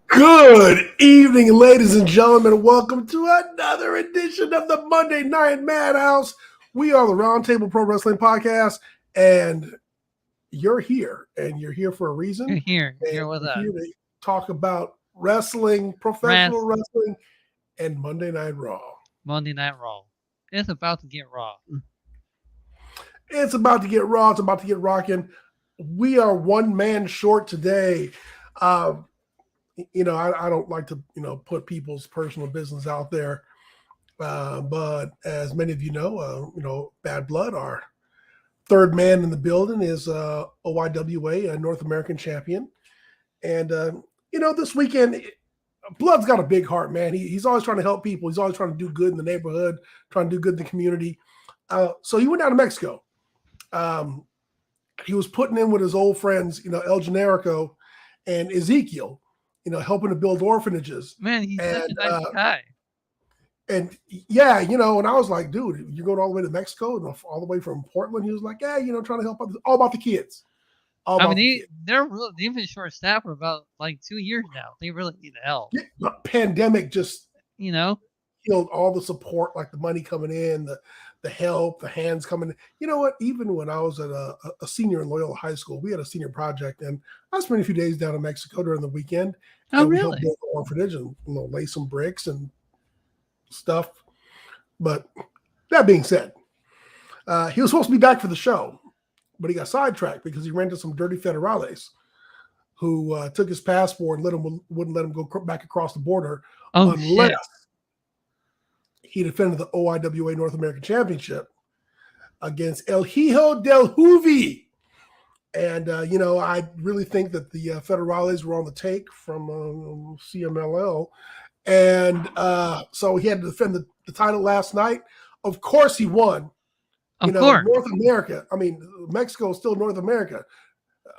Good evening, ladies and gentlemen. Welcome to another edition of the Monday Night Madhouse. We are the Roundtable Pro Wrestling Podcast, and you're here, and you're here for a reason. You're And here with we're us. here to talk about wrestling, professional wrestling, and Monday Night Raw. Monday Night Raw. It's about to get raw. It's about to get raw. It's about to get rocking. We are one man short today. I don't like to, put people's personal business out there. But as many of you know, Bad Blood, our third man in the building, is OIWA, a North American champion. And, this weekend, Blood's got a big heart, man. He's always trying to help people. He's always trying to do good in the neighborhood, trying to do good in the community. So he went down to Mexico. He was putting in with his old friends, El Generico and Ezekiel, helping to build orphanages. Man, he's such a nice guy. And yeah, and I was like, dude, you're going all the way to Mexico and all the way from Portland? He was like, yeah, trying to help others. All about the kids. They've been short staffed for about 2 years now. They really need the help. Yeah, the pandemic just, killed all the support, like the money coming in, the help, the hands coming in. You know what? Even when I was at a senior in Loyola High School, we had a senior project, and I spent a few days down in Mexico during the weekend. Oh, and really? We helped build the orphanage and lay some bricks and stuff. But that being said, he was supposed to be back for the show, but he got sidetracked because he ran into some dirty federales who took his passport and wouldn't let him go back across the border unless he defended the OIWA North American Championship against El Hijo del Juvi. And, I really think that the federales were on the take from CMLL. And so he had to defend the title last night. Of course he won. Of course. North America. I mean, Mexico is still North America.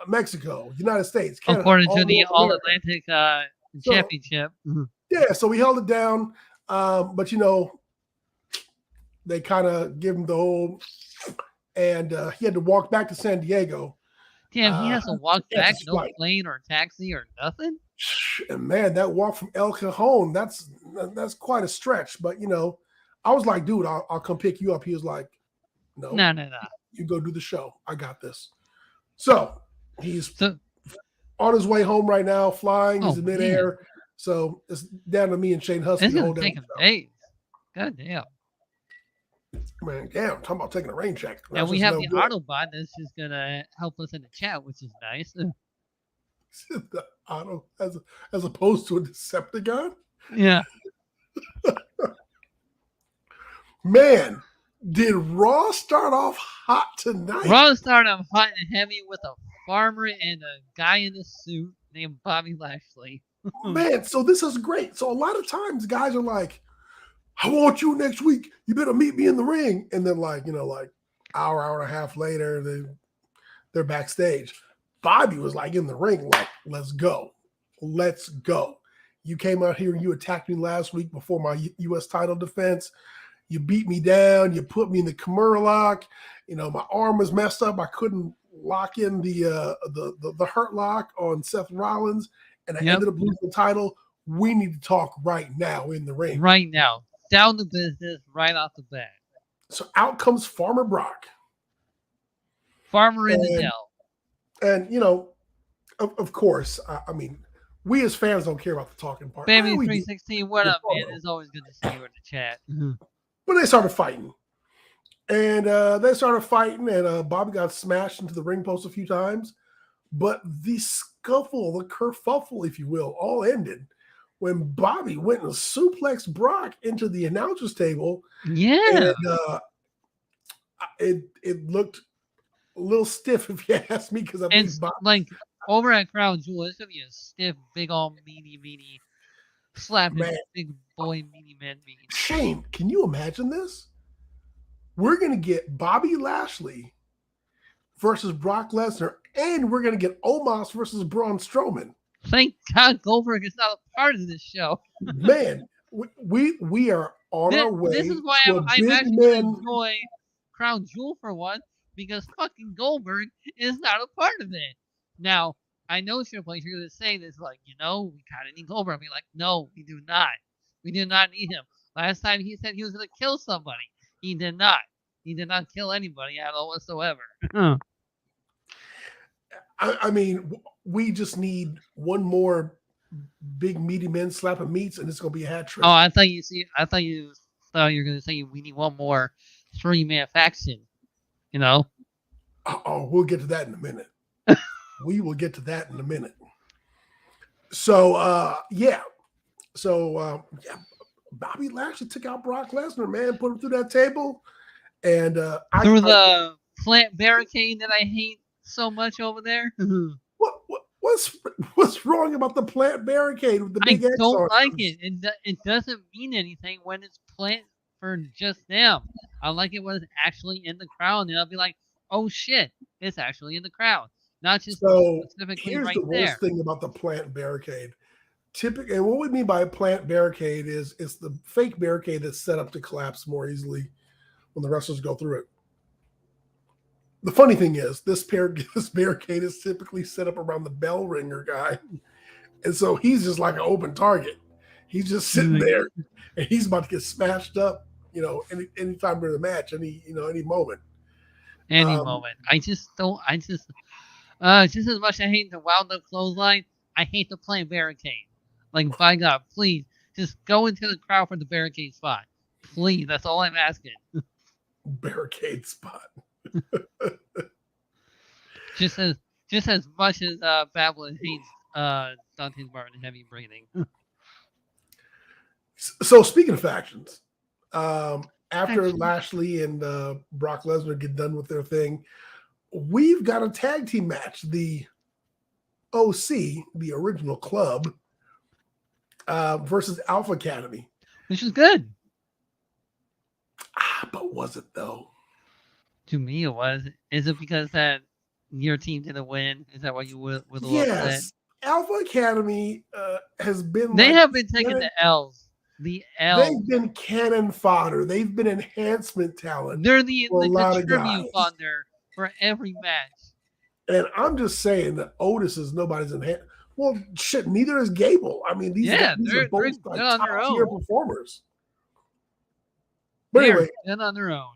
Mexico, United States, Canada. According to the All-Atlantic Championship. Yeah, so we held it down. But, they kind of give him the whole, and he had to walk back to San Diego. Damn, he has to walk back, no plane or taxi or nothing? And man, that walk from El Cajon, that's quite a stretch. But, I was like, dude, I'll come pick you up. He was like, no. You go do the show. I got this. So he's on his way home right now, flying. He's in midair. So it's down to me and Shane Husky. It's going to take him days. God damn. Man, damn, talking about taking a rain check. And we have the Autobot that's just going to help us in the chat, which is nice. The Auto, as opposed to a Decepticon? Yeah. Man, did Raw start off hot tonight? Raw started off hot and heavy with a farmer and a guy in a suit named Bobby Lashley. Man, so this is great. So a lot of times guys are like, I want you next week. You better meet me in the ring. And then hour and a half later, they're backstage. Bobby was in the ring, let's go. Let's go. You came out here and you attacked me last week before my U.S. title defense. You beat me down. You put me in the Kimura lock. My arm was messed up. I couldn't lock in the hurt lock on Seth Rollins, and I ended up losing the title. We need to talk right now in the ring. Right now. Down to business right off the bat. So out comes Farmer Brock. Farmer in the Dell. And, of course, I mean, we as fans don't care about the talking part. Baby 316, what up, man? It's always good to see you in the chat. But they started fighting. And Bobby got smashed into the ring post a few times. But the scuffle, the kerfuffle, if you will, all ended when Bobby went and suplexed Brock into the announcer's table. Yeah. And it looked a little stiff, if you ask me, because I think Bobby, over at Crown Jewel, it's gonna be a stiff, big old meaty slapping big boy meaty man. Shane, can you imagine this? We're gonna get Bobby Lashley versus Brock Lesnar, and we're gonna get Omos versus Braun Strowman. Thank God Goldberg is not a part of this show. Man, we are on our way. This is why I'm actually enjoy Crown Jewel for one, because fucking Goldberg is not a part of it. Now, I know Triple H, you're going to say this, like, we kind of need Goldberg. I'll be like, no, we do not. We do not need him. Last time he said he was going to kill somebody. He did not. He did not kill anybody at all whatsoever. I mean, we just need one more big meaty men slapping meats, and it's going to be a hat trick. Oh, I thought you were going to say we need one more 3-man faction. Oh, we'll get to that in a minute. We will get to that in a minute. So, yeah. So, Bobby Lashley took out Brock Lesnar, man, put him through that table. And through the plant barricade that I hate so much over there. What's wrong about the plant barricade with the big X? I don't like it. It doesn't mean anything when it's plant for just them. I like it when it's actually in the crowd, and I'll be like, oh shit, it's actually in the crowd. Not just specifically here's right the worst thing about the plant barricade. Typically, and what we mean by a plant barricade is it's the fake barricade that's set up to collapse more easily when the wrestlers go through it. The funny thing is, this barricade is typically set up around the bell ringer guy, and so he's just like an open target. He's just sitting there, and he's about to get smashed up. Any time during the match, any moment. Any moment. I just don't. Just as much as I hate the wound up clothesline, I hate the plant barricade. Like, by God, please just go into the crowd for the barricade spot. Please, that's all I'm asking. Barricade spot. just as much as Babylon hates Dante Martin heavy breathing. So speaking of factions, after Lashley and Brock Lesnar get done with their thing, we've got a tag team match. The OC, the original club, versus Alpha Academy. Which is good. But was it though? To me, it was. Is it because that your team didn't win? Is that why you were a little upset? Alpha Academy has been. They have been taking the L's. The L's. They've been cannon fodder. They've been enhancement talent. They're the tribute fodder for every match. And I'm just saying that Otis is nobody's enhancement. Well, shit, neither is Gable. I mean, these are both top-tier performers. But anyway, they're on their own.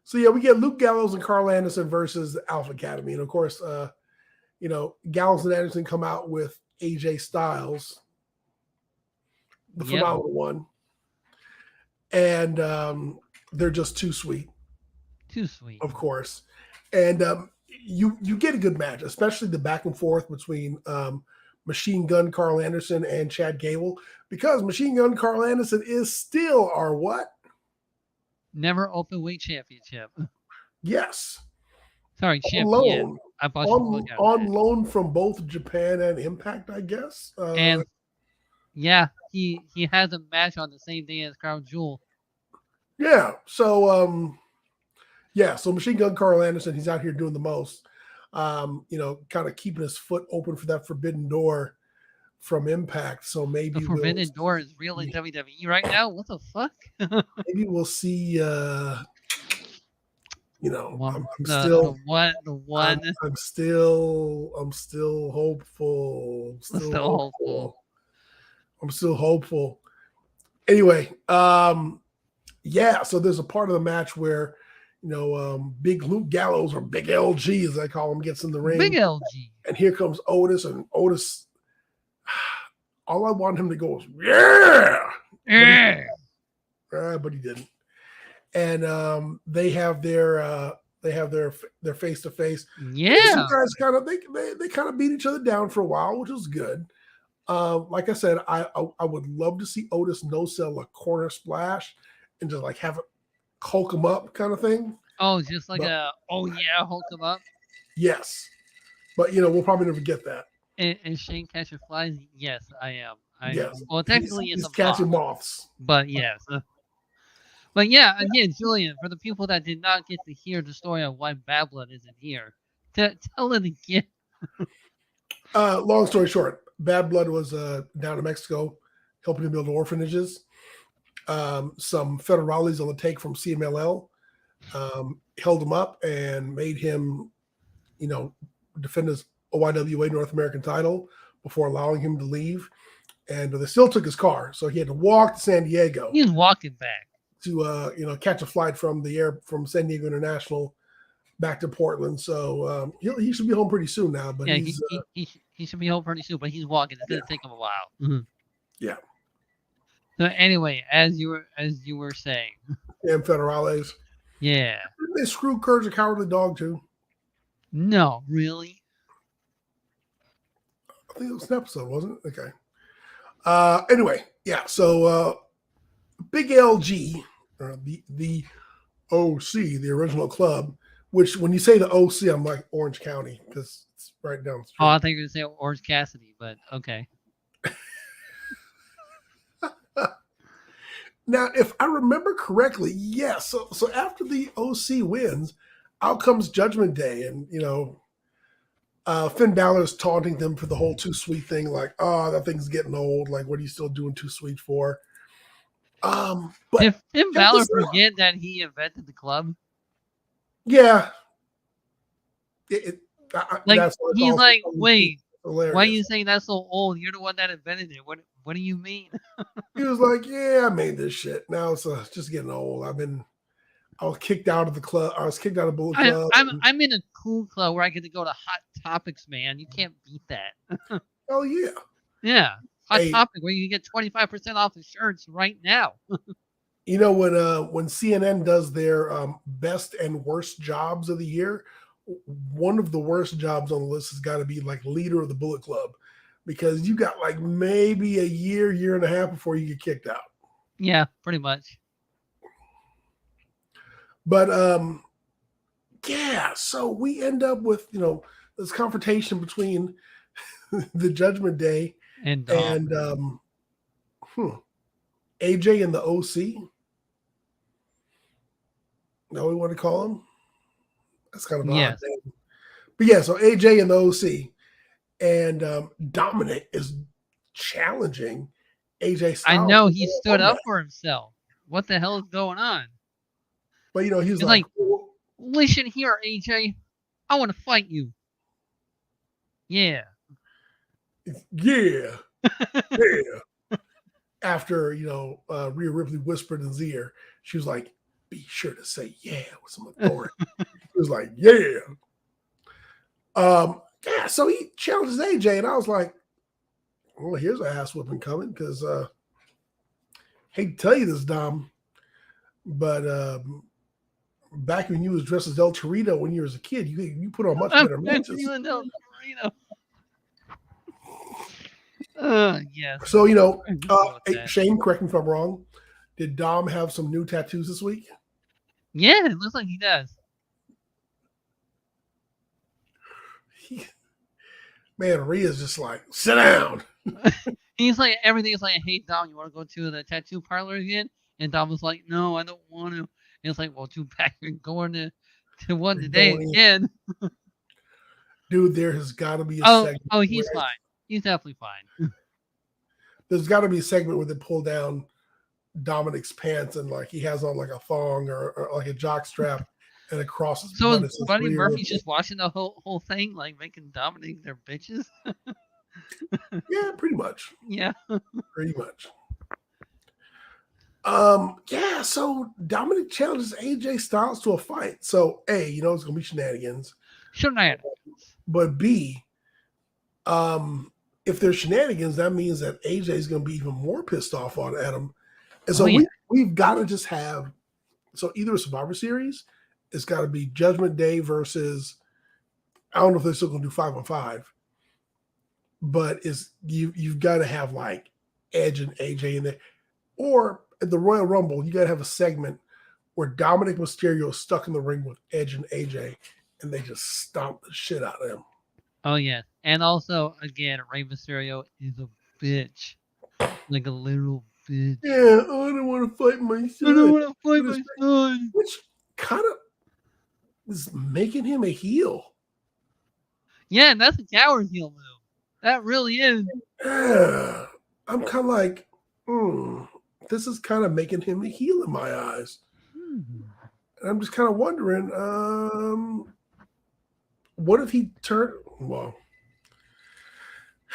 So yeah, we get Luke Gallows and Carl Anderson versus the Alpha Academy, and of course, Gallows and Anderson come out with AJ Styles, the phenomenal one, and they're just too sweet, of course, and you get a good match, especially the back and forth between Machine Gun Carl Anderson and Chad Gable, because Machine Gun Carl Anderson is still our what? Never open weight championship. Yes. Sorry, champion. On loan from both Japan and Impact, I guess. And yeah, he has a match on the same day as Crown Jewel. Yeah. So so Machine Gun Carl Anderson, he's out here doing the most. Kind of keeping his foot open for that forbidden door from Impact. So maybe the forbidden door is real in WWE right now. What the fuck? Maybe we'll see. I'm still hopeful. I'm still hopeful. Anyway, so there's a part of the match where Big Luke Gallows, or Big LG as I call him, gets in the ring. Big LG. And here comes Otis, and Otis, all I want him to go is, yeah. But he didn't. And they have their face to face. Yeah. These guys they kind of beat each other down for a while, which was good. Like I said, I would love to see Otis no sell a corner splash and just like have it Hulk him up kind of thing. Oh, just like Hulk him up. Yes, but we'll probably never get that. And Shane catching flies? Yes, I am. Yes. Well, technically, he's catching moths. But yes. But yeah, again, Julian, for the people that did not get to hear the story of why Bad Blood isn't here, tell it again. Long story short, Bad Blood was down in Mexico helping to build orphanages. Some federales on the take from CMLL held him up and made him, defend his OIWA North American title before allowing him to leave. And they still took his car, so he had to walk to San Diego He's walking back. to catch a flight from San Diego International back to Portland. So he should be home pretty soon now. But Yeah, he's he should be home pretty soon, but he's walking. It's gonna take him a while. Mhm. yeah. So anyway, as you were saying, And Federales. yeah, Didn't they screw Courage the Cowardly Dog too? no, really, I think it was an episode, wasn't it? Okay. Anyway, yeah. So Big LG, the OC, the original club. Which when you say the OC, I'm like Orange County because it's right down the street. oh, I think you were gonna say Orange Cassidy, but okay. Now, if I remember correctly, yes. So after the OC wins, out comes Judgment Day, and Finn Balor's taunting them for the whole Too Sweet thing, like, oh, that thing's getting old. Like, what are you still doing Too Sweet for? But Did Finn Balor forget that he invented the club? yeah, Like he's like, wait, hilarious. why are you saying that's so old? You're the one that invented it. What do you mean? He was like, yeah, I made this shit. Now it's just getting old. I was kicked out of the club. I was kicked out of Bullet Club. I'm in a cool club where I get to go to Hot Topics, man. You can't beat that. Oh yeah, Yeah, Hot Hey. Topic where you can get 25% off the shirts right now. you know when CNN does their best and worst jobs of the year, one of the worst jobs on the list has got to be like leader of the Bullet Club, because you got like maybe a year and a half before you get kicked out. Yeah, pretty much. But yeah, so we end up with this confrontation between the Judgment Day And and AJ and the OC. Now we want to call him. That's kind of an odd yes, name. But yeah, so AJ and the OC, and Dominic is challenging AJ Styles. I know he to stood go up for himself. What the hell is going on? But he was He's like, listen here, AJ. I want to fight you. Yeah. yeah, yeah. After Rhea Ripley whispered in his ear, she was like, "Be sure to say yeah with some authority." He was like, "Yeah." Yeah. So he challenges AJ, and I was like, "Well, here's an ass whooping coming." Because hate to tell you this, Dom, but back when you was dressed as El Torito when you was a kid, you put on much better matches. Yes. So that. Shane, correct me if I'm wrong. Did Dom have some new tattoos this week? Yeah, it looks like he does. Man, Rhea's just like, sit down. He's like, everything is like, hey, Dom, you want to go to the tattoo parlor again? And Dom was like, no, I don't want to. And it's like, well, too bad you're going to one today again. Dude, there has got to be a segment. Oh, he's fine. He's definitely fine. There's got to be a segment where they pull down Dominic's pants and like he has on like a thong or like a jock strap and across his So butt. is Buddy Murphy just watching the whole thing, like making Dominic their bitches? Yeah, pretty much. Yeah. Pretty much. Yeah, so Dominic challenges AJ Styles to a fight. So A, it's gonna be shenanigans. Shenanigans. But B, if there's shenanigans, that means that AJ is gonna be even more pissed off at him. And so we've got to just have either a Survivor Series, it's got to be Judgment Day versus, I don't know if they're still gonna do 5-on-5, but you've got to have like Edge and AJ in there, or at the Royal Rumble, you got to have a segment where Dominic Mysterio is stuck in the ring with Edge and AJ, and they just stomp the shit out of him. Oh yeah, and also again, Rey Mysterio is a bitch, like a literal bitch. Yeah, I don't want to fight my son. I don't want to fight my son. Which kind of is making him a heel. Yeah, and that's a coward heel move. That really is. Yeah, I'm kind of like, this is kind of making him a heel in my eyes. And I'm just kind of wondering, what if he turned? Well,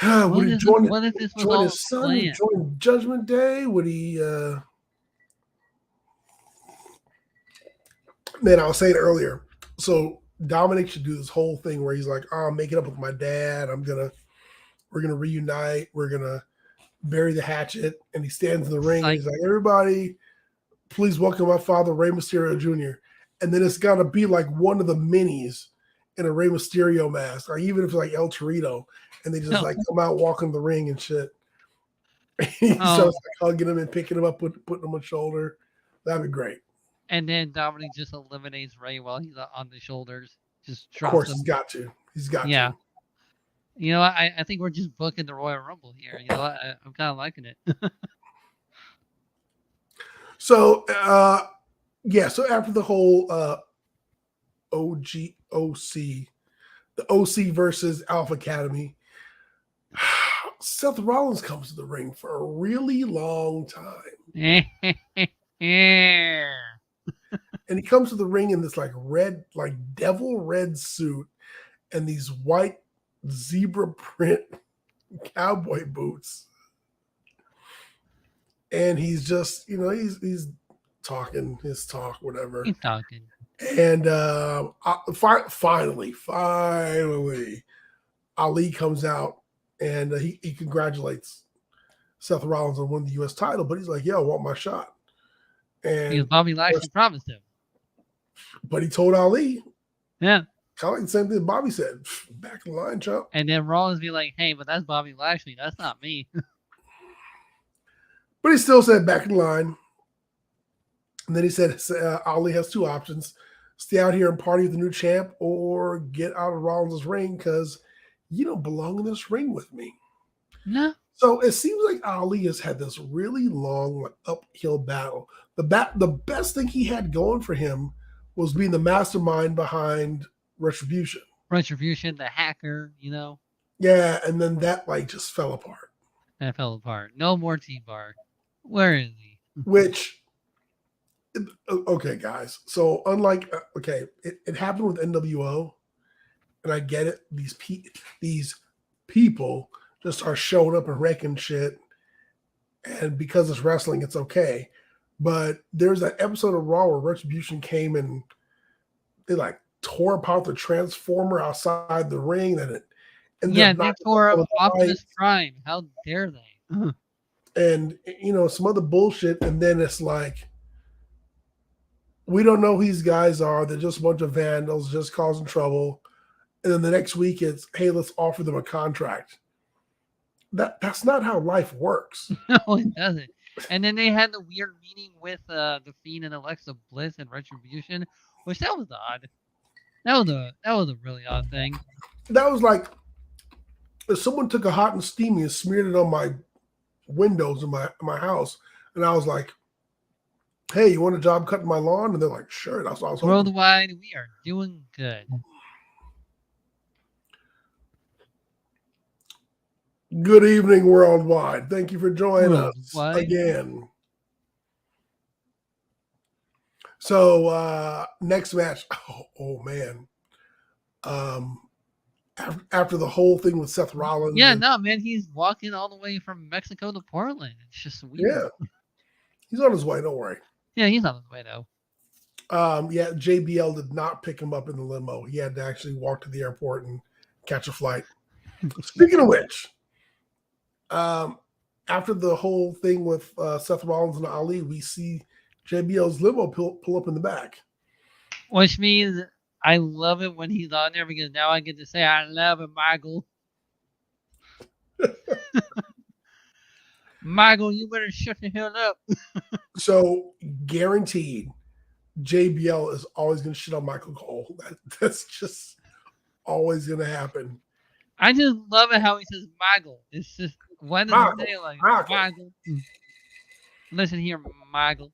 Would he What if this was join all his a son? Would he plan? join Judgment Day? Would he? Man, I was saying earlier. So Dominic should do this whole thing where he's like, "Oh, I'm making up with my dad. We're gonna reunite. We're gonna bury the hatchet." And he stands in the ring and Psych. he's like, "Everybody, please welcome my father, Rey Mysterio Jr." And then it's got to be like one of the minis in a Rey Mysterio mask, or even if it's like El Torito, and they just like come out walking the ring and shit. He starts like hugging him and picking him up, putting him on the shoulder. That'd be great. And then Dominic just eliminates Ray while he's on the shoulders. Just Of drops course, him. he's got to. He's got Yeah. to. You know, I think we're just booking the Royal Rumble here. You know, I'm kind of liking it. So, yeah. So after the whole OC, the OC versus Alpha Academy, Seth Rollins comes to the ring for a really long time. Yeah. And he comes to the ring in this like red, like devil red suit and these white zebra print cowboy boots. And he's just, he's talking his talk, whatever. He's talking. And finally, Ali comes out and he congratulates Seth Rollins on winning the U.S. title, but he's like, "Yeah, I want my shot." And because Bobby Lashley promised him. But he told Ali, yeah, kind of like the same thing Bobby said, "Back in line, chump." And then Rollins be like, "Hey, but that's Bobby Lashley. That's not me." But he still said, "Back in line." And then he said, Ali has two options: stay out here and party with the new champ, or get out of Rollins' ring because you don't belong in this ring with me. No. So it seems like Ali has had this really long, like, uphill battle. The best thing he had going for him was being the mastermind behind Retribution. Retribution, the hacker, Yeah, and then that like just fell apart. That fell apart. No more T-Bar. Where is he? Which, okay, guys. So unlike, it happened with NWO, and I get it. These people just are showing up and wrecking shit, and because it's wrestling, it's okay. But there's that episode of Raw where Retribution came and they like tore apart the Transformer outside the ring. They tore up Optimus Prime. How dare they? And some other bullshit. And then it's like, we don't know who these guys are. They're just a bunch of vandals, just causing trouble. And then the next week it's, hey, let's offer them a contract. That's not how life works. No, it doesn't. And then they had the weird meeting with the Fiend and Alexa Bliss and Retribution, which that was odd. That was a really odd thing. That was like if someone took a hot and steamy and smeared it on my windows in my house, and I was like, "Hey, you want a job cutting my lawn?" And they're like, "Sure." That's what I was hoping. Worldwide, we are doing good. Good evening, worldwide. Thank you for joining us again. So next match. Oh man. After the whole thing with Seth Rollins. Yeah, no, man, he's walking all the way from Mexico to Portland. It's just weird. Yeah. He's on his way, don't worry. Yeah, he's on his way though. Yeah, JBL did not pick him up in the limo. He had to actually walk to the airport and catch a flight. Speaking of which, after the whole thing with Seth Rollins and Ali, we see JBL's limo pull up in the back. Which means I love it when he's on there because now I get to say I love it, Michael. Michael, you better shut the hell up. So guaranteed, JBL is always going to shit on Michael Cole. That's just always going to happen. I just love it how he says Michael. It's just, why does he say like Michael? Listen here, Michael.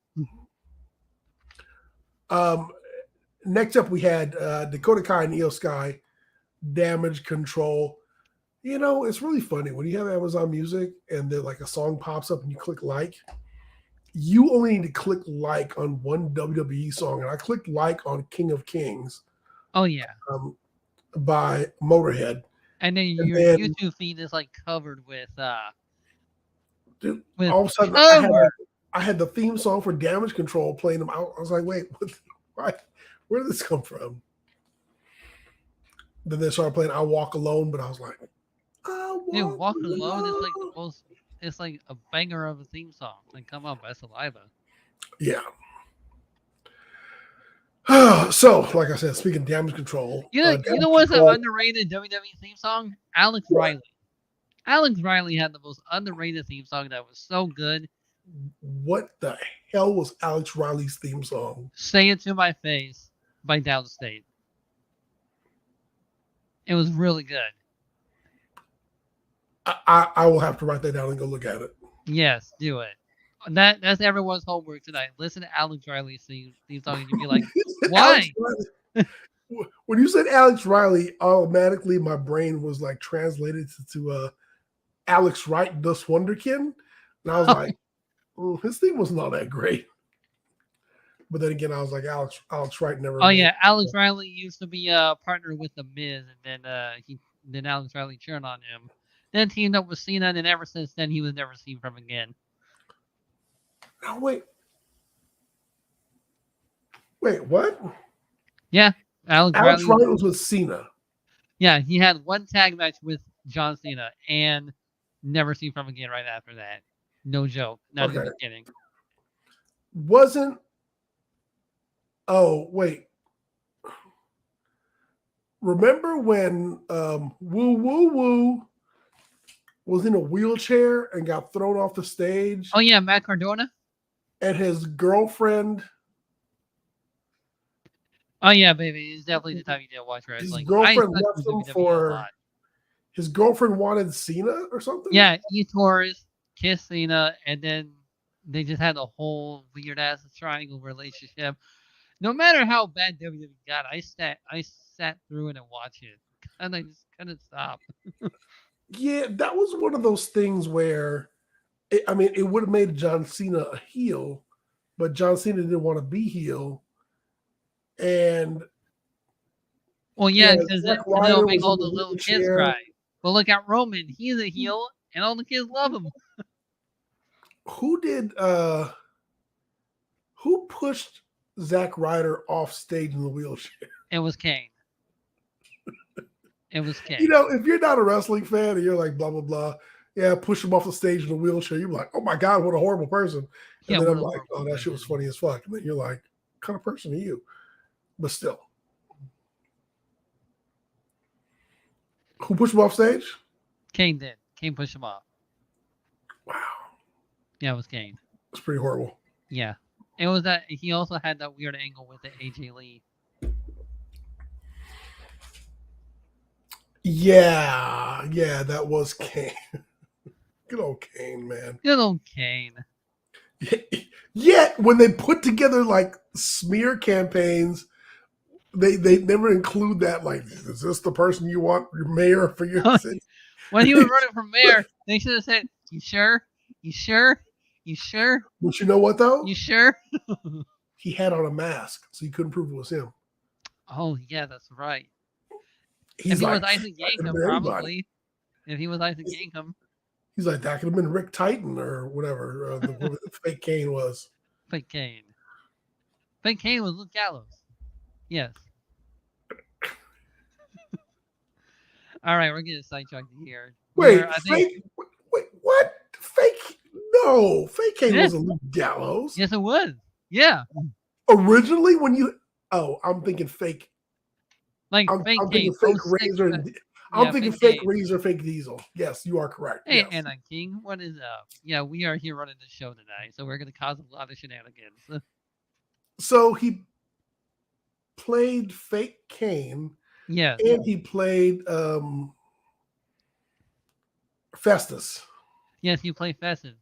Next up, we had Dakota Kai and Io Sky, Damage Control. It's really funny when you have Amazon Music and then like a song pops up and you click like. You only need to click like on one WWE song, and I clicked like on King of Kings. Oh yeah, by Motorhead, And then And your then, YouTube feed is like covered with dude, with all of a sudden, covered. I had the theme song for Damage Control playing them out. I was like, wait, why? Where did this come from? Then they started playing "I Walk Alone," but I was like, "I Dude, walk Walk Alone is like the alone." most. It's like a banger of a theme song. Like, come on, by Saliva. Yeah. So, like I said, speaking of Damage Control, You know Damage what's an Control. underrated WWE theme song? Alex What? Riley. Alex Riley had the most underrated theme song that was so good. What the hell was Alex Riley's theme song? Say It to My Face by Downstate. It was really good. I will have to write that down and go look at it. Yes, do it. That's everyone's homework tonight. Listen to Alex Riley's theme song and you'll be like, Alex why? Riley. When you said Alex Riley, automatically my brain was like translated to Alex Wright, Das Wonderkind, and I was like, his theme wasn't all that great. But then again, I was like, Alex Wright never. Oh yeah, Alex Riley used to be a partner with the Miz, and then Alex Riley turned on him. Then teamed up with Cena, and ever since then he was never seen from again. No, wait, what? Yeah, Alex Riley was with Cena. Yeah, he had one tag match with John Cena, and never seen from again right after that. No joke, not even kidding. Wasn't. Oh wait. Remember when Woo Woo Woo was in a wheelchair and got thrown off the stage? Oh yeah, Matt Cardona. And his girlfriend. Oh yeah, baby, it's definitely the time you didn't watch wrestling. His girlfriend left him for. His girlfriend wanted Cena or something. Yeah, Torres kissed Cena, and then they just had a whole weird ass triangle relationship. No matter how bad WWE got, I sat through it and watched it, and I just couldn't stop. Yeah, that was one of those things where, it would have made John Cena a heel, but John Cena didn't want to be heel, and well, yeah, because it'll make all the little kids cry. Well, look at Roman; he's a heel, and all the kids love him. Who pushed Zack Ryder off stage in the wheelchair? It was Kane. It was Kane. You know, if you're not a wrestling fan and you're like, blah, blah, blah, yeah, push him off the stage in a wheelchair, you're like, oh my God, what a horrible person. And then I'm like, oh, that shit was funny as fuck. And then you're like, what kind of person are you? But still. Who pushed him off stage? Kane did. Kane pushed him off. Wow. Yeah, it was Kane. It's pretty horrible. Yeah. It was that he also had that weird angle with the AJ Lee. Yeah, that was Kane. Good old Kane, man. Good old Kane. Yet when they put together like smear campaigns, they never include that. Like, is this the person you want your mayor for your city? When he was running for mayor, they should have said, "You sure? You sure? You sure?" But you know what though? You sure? He had on a mask, so you couldn't prove it was him. Oh yeah, that's right. If he was Isaac Yankem, probably. If he was Isaac Yankem. He's like, that could have been Rick Titan or whatever the fake Kane was. Fake Kane. Fake Kane was Luke Gallows. Yes. All right, we're getting sidetracked here. Wait, what? Fake? No, Fake Kane wasn't Luke Gallows. Yes, it was. Yeah. Originally, I'm thinking fake. Like I'm Fake thinking Kane. fake Razor. I'm thinking fake Razor, fake Diesel. Yes, you are correct. Hey, yes. Anna King, what is up? Yeah, we are here running the show tonight, so we're going to cause a lot of shenanigans. So he played Fake Kane. Yes. And he played Festus. Yes, he played Festus.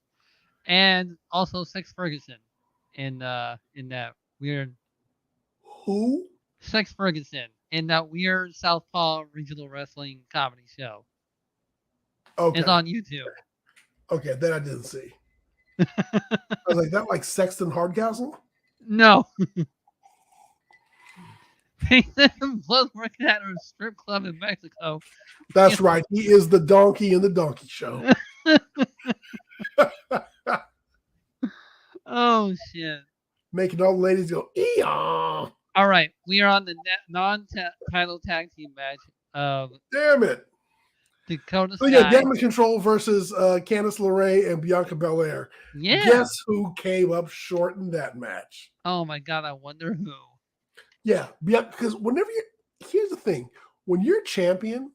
And also Sex Ferguson in that weird. Who? Sex Ferguson in that weird Southpaw regional wrestling comedy show. Okay. It's on YouTube. Okay, that I didn't see. I was like, that like Sexton Hardcastle? No. They said him was working at a strip club in Mexico. That's right. He is the donkey in the donkey show. Oh shit! Making all the ladies go, eeyaw. All right, we are on the non-title tag team match of Damn it. Dakota So yeah, Sky. Damage Control versus Candice LeRae and Bianca Belair. Yeah. Guess who came up short in that match? Oh my god, I wonder who. Yeah, because here's the thing. When you're champion,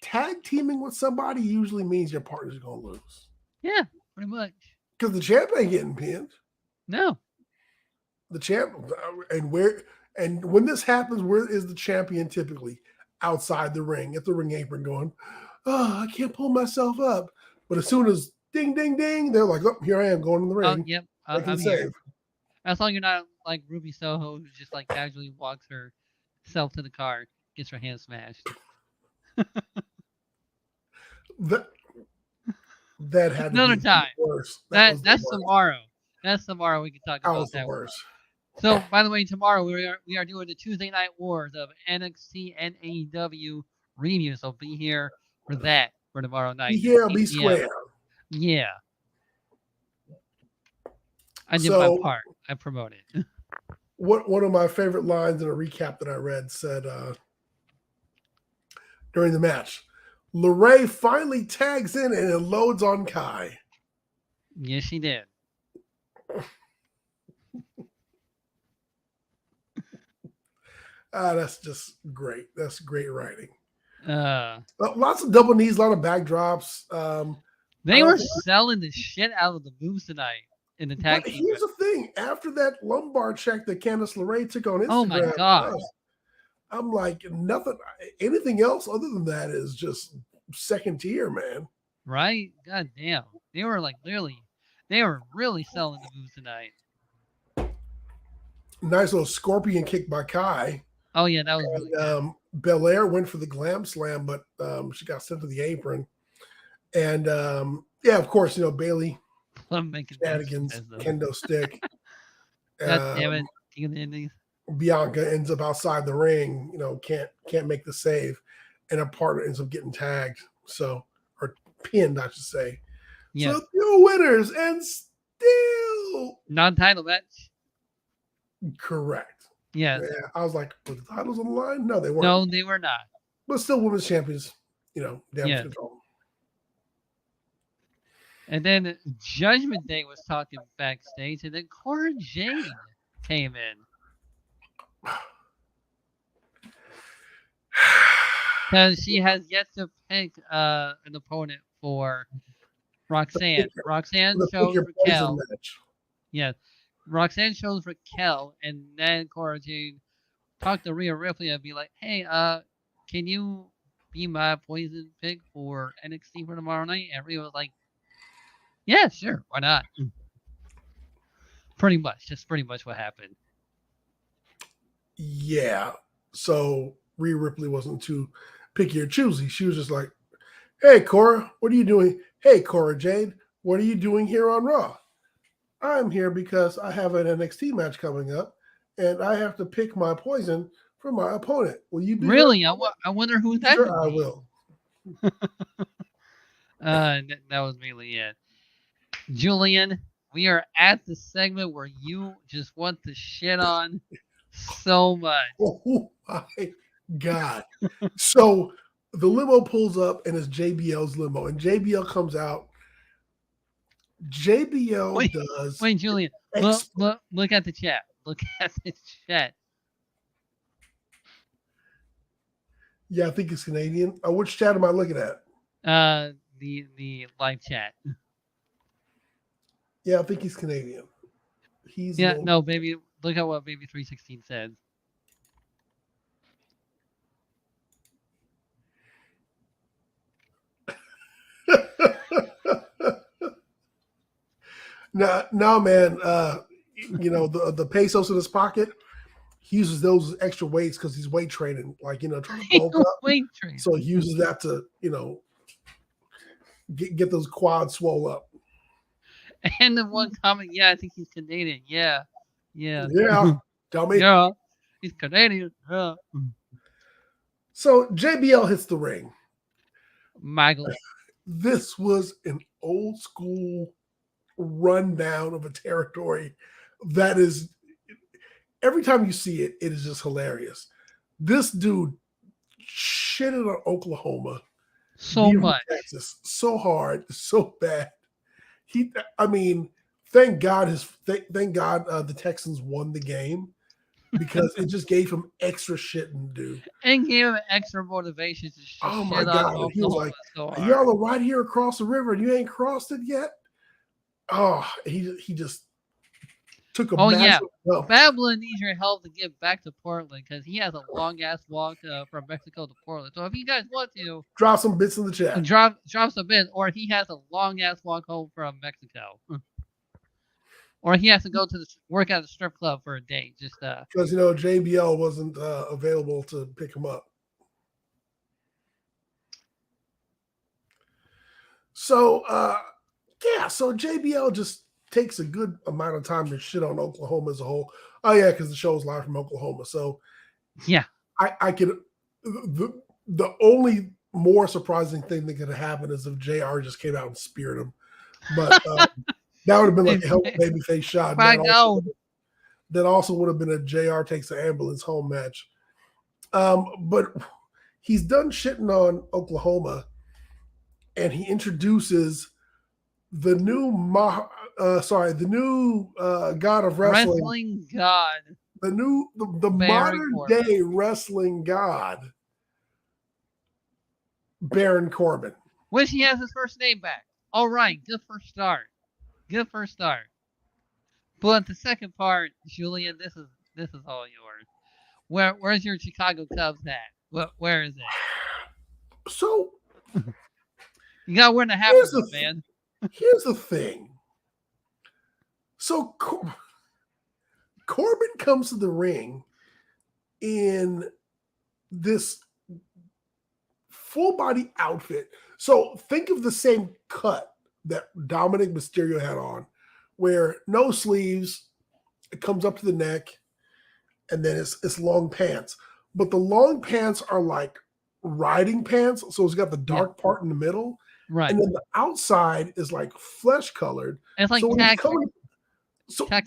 tag teaming with somebody usually means your partner's going to lose. Yeah, pretty much. Because the champ ain't getting pinned. No. The champ, and when this happens, where is the champion typically? Outside the ring, at the ring apron going, oh, I can't pull myself up. But as soon as ding, ding, ding, they're like, oh, here I am going in the ring. Oh, yep. I'm here. As long as you're not like Ruby Soho, who just like casually walks herself to the car, gets her hand smashed. That had another time. Worse. That's tomorrow. That's tomorrow. We can talk about that. Worse. So, by the way, tomorrow we are doing the Tuesday Night Wars of NXT and AEW review. So be here for that for tomorrow night. Be here, be square. Yeah. I did my part. I promoted. One of my favorite lines in a recap that I read said during the match, LeRae finally tags in and it loads on Kai. Yes, she did. That's just great. That's great writing. Lots of double knees, a lot of backdrops. They were selling the shit out of the moves tonight in the tag team. Here's the thing. After that lumbar check that Candice LeRae took on Instagram, oh my god, I'm like, anything else other than that is just second tier, man. Right? God damn. They were really selling the moves tonight. Nice little scorpion kick by Kai. Oh yeah, that was really good. Belair went for the glam slam, but she got sent to the apron. And yeah, of course, Bailey shenanigans, kendo stick. God damn it. Bianca ends up outside the ring, can't make the save, and her partner ends up getting tagged. So, or pinned, I should say. Yeah. So 2 winners and still non-title match. Correct. Yeah. I was like, were the titles on the line? No, they weren't. No, they were not. But still women's champions, damage control. And then Judgment Day was talking backstage, and then Cora Jade came in. Because she has yet to pick an opponent for Roxanne. Roxanne chose Raquel. Yes. Roxanne chose Raquel, and then Cora Jade talked to Rhea Ripley and be like, hey, can you be my poison pick for NXT for tomorrow night? And Rhea was like, yeah, sure, why not? Pretty much what happened. Yeah. So Rhea Ripley wasn't too picky or choosy. She was just like, hey, Cora, what are you doing? Hey, Cora Jade, what are you doing here on Raw? I'm here because I have an NXT match coming up, and I have to pick my poison for my opponent. Will you be really? I wonder who that sure I will. That was mainly it. Julian, we are at the segment where you just want to shit on so much. Oh my God. So the limo pulls up, and it's JBL's limo, and JBL comes out. JBL does. Wait, Julian, look at the chat. Look at the chat. Yeah, I think it's Canadian. Which chat am I looking at? The live chat. Yeah, I think he's Canadian. No, baby. Look at what Baby 316 said. No, man. The pesos in his pocket. He uses those extra weights because he's weight training, trying to bulk up. Weight training. So he uses that to, get those quads swole up. And the one comment, I think he's Canadian. Yeah. Tell me. Yeah. He's Canadian. So JBL hits the ring. Michael. This was an old school rundown of a territory that is, every time you see it, it is just hilarious. This dude shitted on Oklahoma, So being from much. Texas, so hard, so bad. I mean, thank God the Texans won the game because it just gave him extra shit to do. And gave him extra motivation to just Oh my shit on God. And he was Oklahoma like, so hard. y'all are right here across the river and you ain't crossed it yet? Oh, he just took a massive dump. Babylon needs your help to get back to Portland because he has a long ass walk from Mexico to Portland. So if you guys want to Drop some bits in the chat. drop some bits, or he has a long ass walk home from Mexico, or he has to go to work at a strip club for a day. Just because JBL wasn't available to pick him up. So so JBL just takes a good amount of time to shit on Oklahoma as a whole. Oh yeah, because the show's live from Oklahoma. So yeah, I could the only more surprising thing that could have happened is if JR just came out and speared him. But that would have been like a hell of a babyface shot. That also would have been a JR takes the ambulance home match. But he's done shitting on Oklahoma, and he introduces the new god of wrestling. Wrestling god. The modern day wrestling god, Baron Corbin. Which he has his first name back. All right, good first start. But the second part, Julian, this is all yours. Where's your Chicago Cubs at? Where is it? So you got wear the hat, man. Here's the thing. So Corbin comes to the ring in this full body outfit. So think of the same cut that Dominic Mysterio had on, where no sleeves, it comes up to the neck, and then it's long pants. But the long pants are like riding pants, so it's got the dark part in the middle. Right. And then the outside is like flesh colored. It's like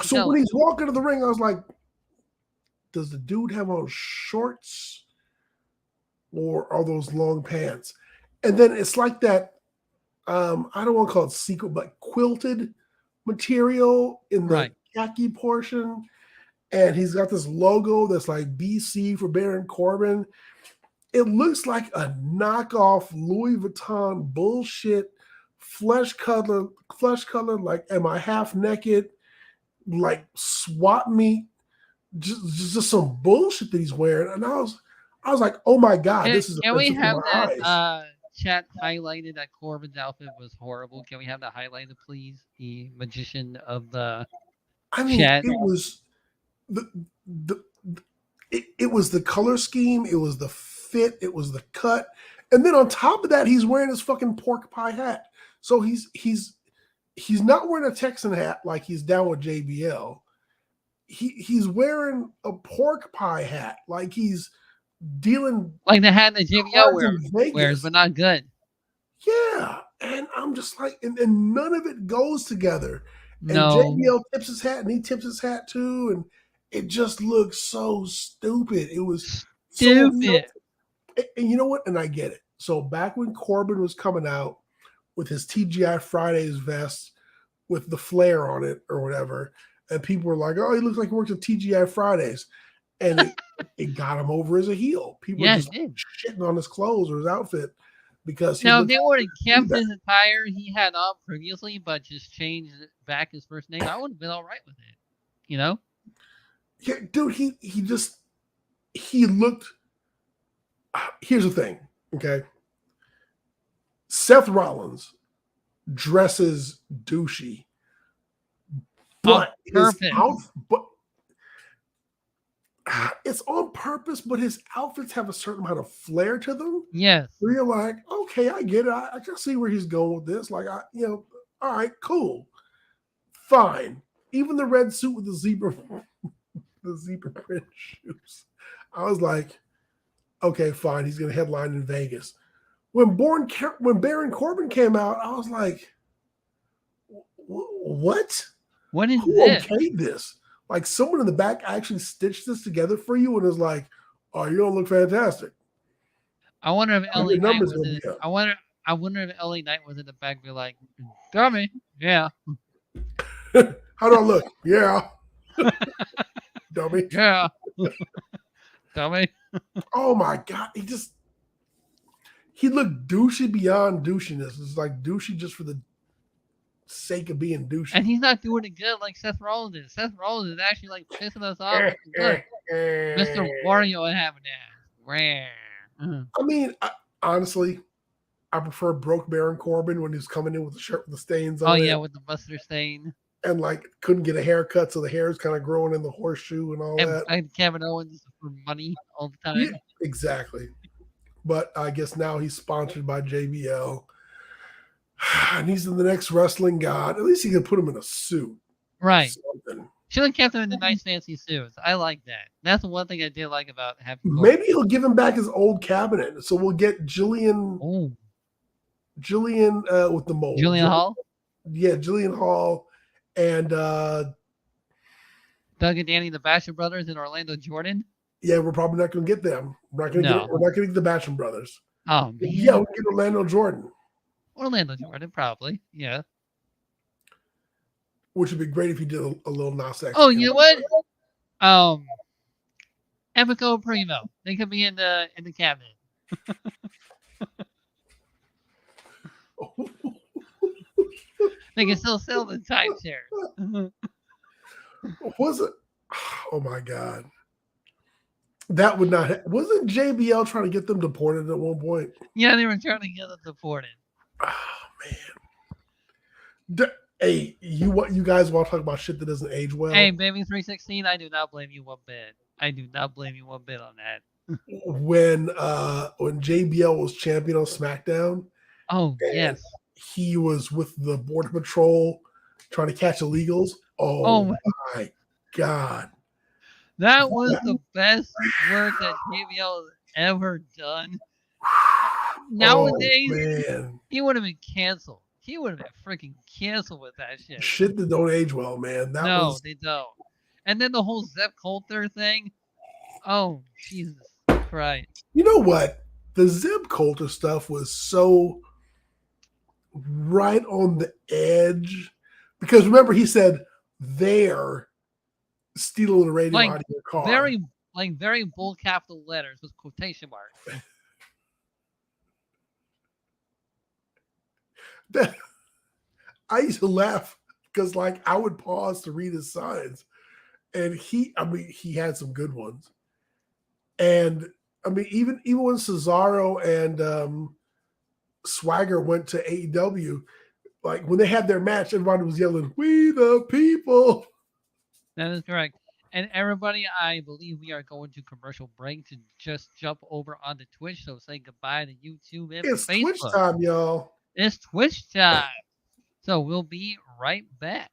so when he's walking to the ring, I was like, does the dude have on shorts or are those long pants? And then it's like that, I don't want to call it secret, but quilted material in the khaki portion. And he's got this logo that's like BC for Baron Corbin. It looks like a knockoff Louis Vuitton bullshit, flesh color, like, am I half naked? Like swap meet, just some bullshit that he's wearing. And I was like, oh my God, this is. Can we have that chat highlighted that Corbin's outfit was horrible? Can we have that highlighted, please? The magician of the chat. It was it was the color scheme, it was the fit, it was the cut, and then on top of that, he's wearing his fucking pork pie hat. So he's not wearing a Texan hat like he's down with JBL. He's wearing a pork pie hat like he's dealing like the hat that JBL wears, but not good. Yeah, and I'm just like, and none of it goes together. And no. JBL tips his hat, and he tips his hat too, and it just looks so stupid. It was stupid. And you know what? And I get it. So back when Corbin was coming out with his TGI Fridays vest with the flare on it or whatever, and people were like, "Oh, he looks like he works at TGI Fridays," and it got him over as a heel. People were just shitting on his clothes or his outfit because now if they would have kept his attire he had on previously, but just changed back his first name, I would have been all right with it. You know? Yeah, dude. He looked. Here's the thing, okay? Seth Rollins dresses douchey, but it's on purpose. But his outfits have a certain amount of flair to them. Yes, where you're like, okay, I get it. I can see where he's going with this. Like, all right, cool, fine. Even the red suit with the the zebra print shoes. I was like, okay, fine. He's going to headline in Vegas. When Baron Corbin came out, I was like, what? What is Who this? okayed this? Like someone in the back actually stitched this together for you and was like, oh, you don't look fantastic. I wonder if Oh, LA your Knight numbers was gonna in. be up. I wonder if LA Knight was in the back, be like, dummy, yeah, How do I look? Yeah. Dummy. yeah, dummy. Oh my God. He looked douchey beyond douchiness. It's like douchey just for the sake of being douchey. And he's not doing it good like Seth Rollins is. Seth Rollins is actually like pissing us off. Look, Mr. Wario having that. Rare. I mean, honestly, I prefer broke Baron Corbin when he was coming in with the shirt with the stains on Oh it. yeah, with the mustard stain. And like couldn't get a haircut, so the hair is kind of growing in the horseshoe and all that. And Kevin Owens for money all the time. Yeah, exactly. But I guess now he's sponsored by JBL. And he's the next wrestling god. At least he can put him in a suit. Right. Something. Should have kept him in the nice fancy suits. I like that. That's the one thing I did like about having Maybe he'll give him back his old cabinet. So we'll get Jillian with the mold. Jillian Hall? Yeah, Jillian Hall and Doug and Danny the Basham brothers and Orlando Jordan. Yeah, we're probably not going to get them. We're not going to get the Basham brothers. Oh man. Yeah, we'll get Orlando Jordan. Orlando Jordan, probably. Yeah. Which would be great if he did a little Nas X. Oh, you know what? Epico Primo. They could be in the cabinet. They can still sell the timeshares. Was it? Oh my God. That would not. Wasn't JBL trying to get them deported at one point? Yeah, they were trying to get them deported. Oh man. Hey, you guys want to talk about shit that doesn't age well? Hey, Baby 316, I do not blame you one bit. I do not blame you one bit on that. When JBL was champion on SmackDown. Oh yes. He was with the Border Patrol trying to catch illegals. Oh my God. That was the best work that JBL has ever done. Nowadays, he would have been canceled. He would have been freaking canceled with that shit. Shit that don't age well, man. They don't. And then the whole Zeb Coulter thing. Oh, Jesus Christ. You know what? The Zeb Coulter stuff was so right on the edge. Because remember, he said they're stealing the radio out of your car. Very bold capital letters with quotation marks. I used to laugh because I would pause to read his signs. And he had some good ones. And even when Cesaro and Swagger went to AEW, when they had their match, everybody was yelling, "We the people." That is correct. And everybody, I believe we are going to commercial break to just jump over onto Twitch. So say goodbye to YouTube and it's Facebook. Twitch time, y'all. It's Twitch time. So we'll be right back.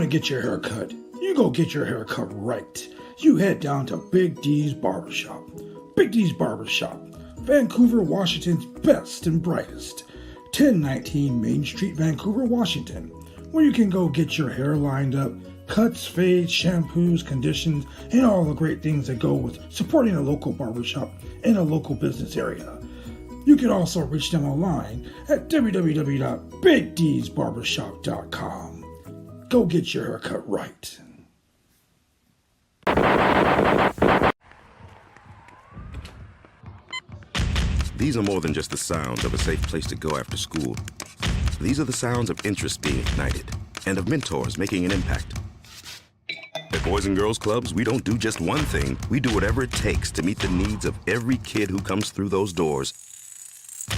Get your hair cut, you go get your hair cut right. You head down to Big D's Barbershop. Big D's Barbershop, Vancouver, Washington's best and brightest. 1019 Main Street, Vancouver, Washington, where you can go get your hair lined up, cuts, fades, shampoos, conditions, and all the great things that go with supporting a local barbershop in a local business area. You can also reach them online at www.bigdsbarbershop.com. Go get your haircut right. These are more than just the sounds of a safe place to go after school. These are the sounds of interest being ignited and of mentors making an impact. At Boys and Girls Clubs, we don't do just one thing. We do whatever it takes to meet the needs of every kid who comes through those doors.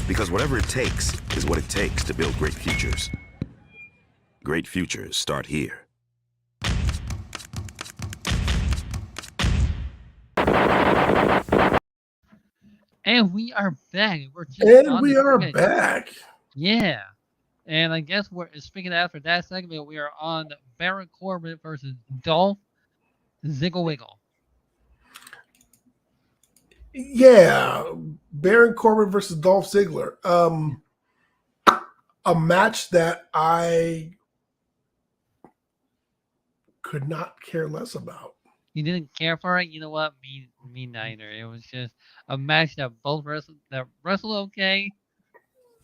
Because whatever it takes is what it takes to build great futures. Great futures start here. And we are back. And we are back. Yeah. And I guess we're speaking after that segment, we are on Baron Corbin versus Dolph Ziggler. Yeah, Baron Corbin versus Dolph Ziggler. A match that I could not care less about. You didn't care for it? You know what? Me neither. It was just a match that both wrestled okay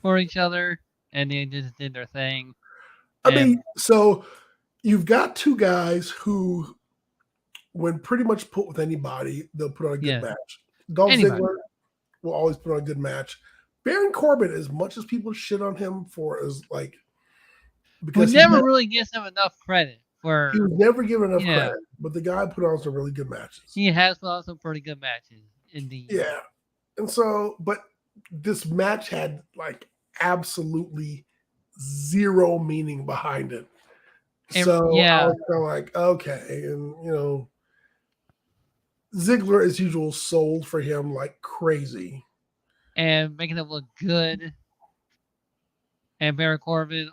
for each other, and they just did their thing. I mean, so you've got two guys who, when pretty much put with anybody, they'll put on a good match. Dolph Ziggler will always put on a good match. Baron Corbin, as much as people shit on him for, is like, because he never really gives him enough credit. He was never given enough credit, but the guy put on some really good matches. He has put on some pretty good matches, indeed. Yeah. And so, but this match had like absolutely zero meaning behind it. So I was kind of like, okay. And, you know, Ziggler, as usual, sold for him like crazy. And making him look good. And Baron Corbin,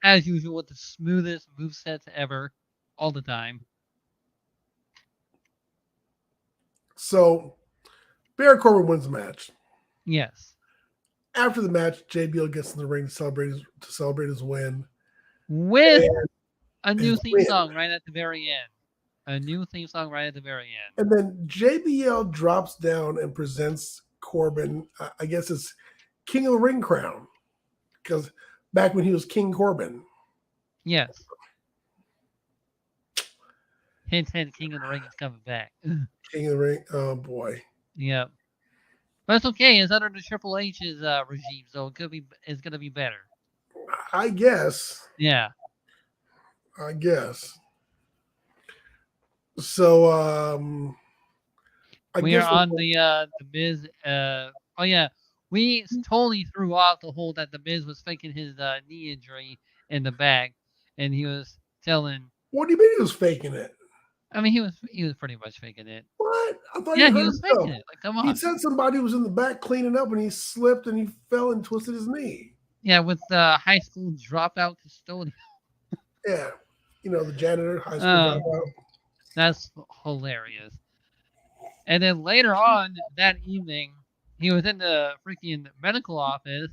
as usual, with the smoothest movesets ever, all the time. So, Baron Corbin wins the match. Yes. After the match, JBL gets in the ring to celebrate his win. With a new theme song right at the very end. And then JBL drops down and presents Corbin, I guess it's King of the Ring crown. Because back when he was King Corbin. Yes. Hint, King of the Ring is coming back. King of the Ring, oh boy. Yep. But it's okay. It's under the Triple H's regime, so it's gonna be better. I guess. Yeah. I guess. So we are on the Miz. Oh yeah, we totally threw off the whole that the Miz was faking his knee injury in the back, and he was telling. What do you mean he was faking it? I mean, he was pretty much faking it. What? I thought he was faking it. Like, come on. He said somebody was in the back cleaning up, and he slipped and he fell and twisted his knee. Yeah, with the high school dropout custodian. Yeah, you know, the janitor, high school dropout. That's hilarious. And then later on that evening, he was in the freaking medical office,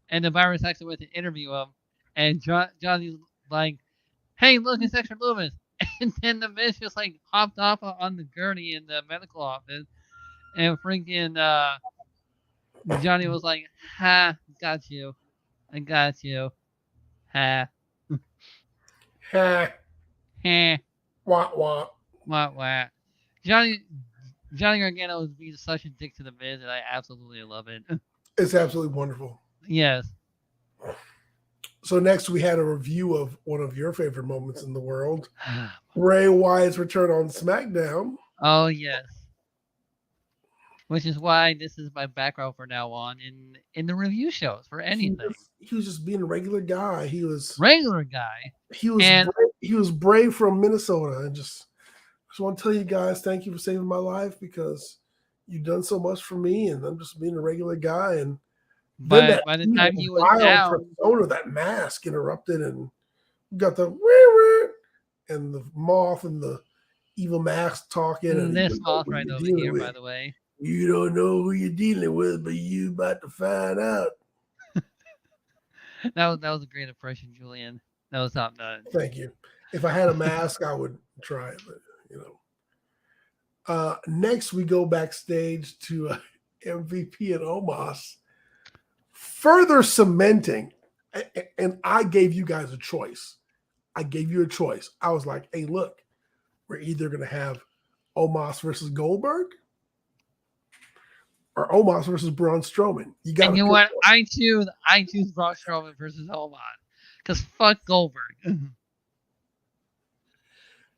and the virus actually went to interview him, and Johnny's like, "Hey, look, it's Extra Loomis." And then the Miz just like hopped off on the gurney in the medical office, and freaking Johnny was like, "Ha, got you. I got you. Ha. Ha. Ha. Wah, wah. Wah, wah." Johnny Gargano is being such a dick to the Miz, and I absolutely love it. It's absolutely wonderful. Yes. So next we had a review of one of your favorite moments in the world. Bray Wyatt's return on SmackDown. Oh, yes. Which is why this is my background for now on in the review shows for anything. He was just being a regular guy. He was regular guy. He was Bray from Minnesota, and just want to tell you guys, thank you for saving my life because you've done so much for me, and I'm just being a regular guy. And but by the time he was down, persona, that mask interrupted, and got the and the moth and the evil mask talking. And this moth right over here, by the way. You don't know who you're dealing with, but you about to find out. That was a great impression, Julian. That was top notch. Thank you. If I had a mask, I would try it, but you know. Next, we go backstage to MVP and Omos, further cementing. And I gave you guys a choice. I gave you a choice. I was like, hey, look, we're either going to have Omos versus Goldberg or Omos versus Braun Strowman. You got And you know what? I choose Braun Strowman versus Omos. Because fuck Goldberg.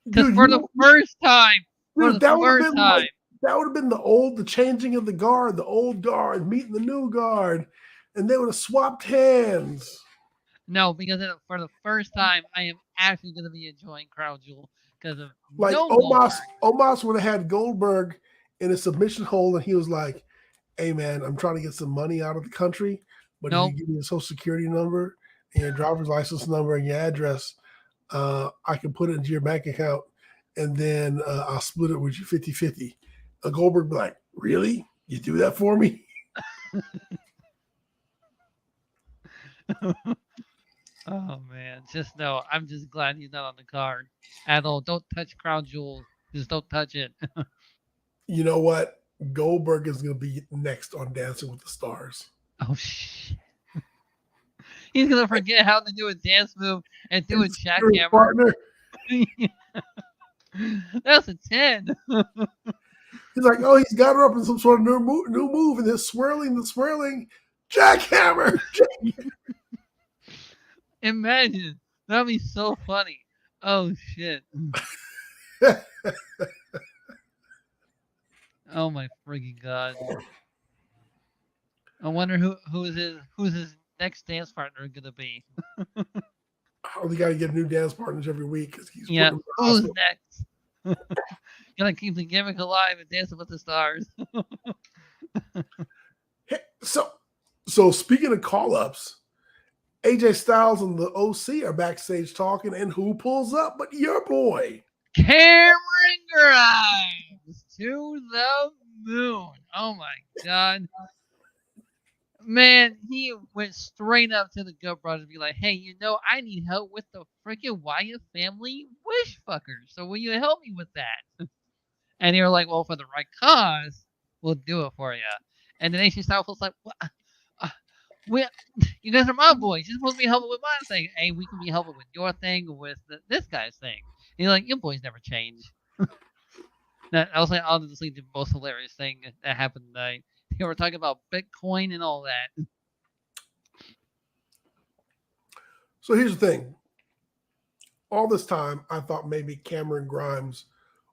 Because for the first time, that would have been the changing of the old guard meeting the new guard, and they would have swapped hands. No, because for the first time, I am actually going to be enjoying Crown Jewel because of like no Omos would have had Goldberg in a submission hold, and he was like, "Hey man, I'm trying to get some money out of the country, but if you give me your social security number and your driver's license number and your address, I can put it into your bank account, and then I'll split it with you 50-50." Goldberg be like, "Really? You do that for me?" Oh man, just no. I'm just glad he's not on the card at all. Don't touch Crown Jewel. Just don't touch it. You know what? Goldberg is going to be next on Dancing with the Stars. Oh shit! He's gonna forget how to do a dance move and do a jackhammer. Partner. That's a 10. He's like, oh, he's got her up in some sort of new move, and they're swirling, jackhammer. Imagine. That'd be so funny. Oh shit. Oh my freaking god. I wonder who's his next dance partner gonna be. We got to get new dance partners every week because he's who's next? Gotta keep the gimmick alive and Dancing with the Stars. So speaking of call-ups, AJ Styles and the OC are backstage talking, and who pulls up but your boy Cameron Grimes to the moon. Oh my god. Man, he went straight up to the Good Brothers and be like, hey, I need help with the freaking Wyatt family wish fuckers. So will you help me with that? And they were like, well, for the right cause, we'll do it for you. And then AJ Styles was like, what? You guys are my boys. You're supposed to be helping with my thing. Hey, we can be helping with your thing, with this guy's thing. And you're like, your boys never change. That was like honestly the most hilarious thing that happened tonight. They were talking about Bitcoin and all that. So here's the thing. All this time, I thought maybe Cameron Grimes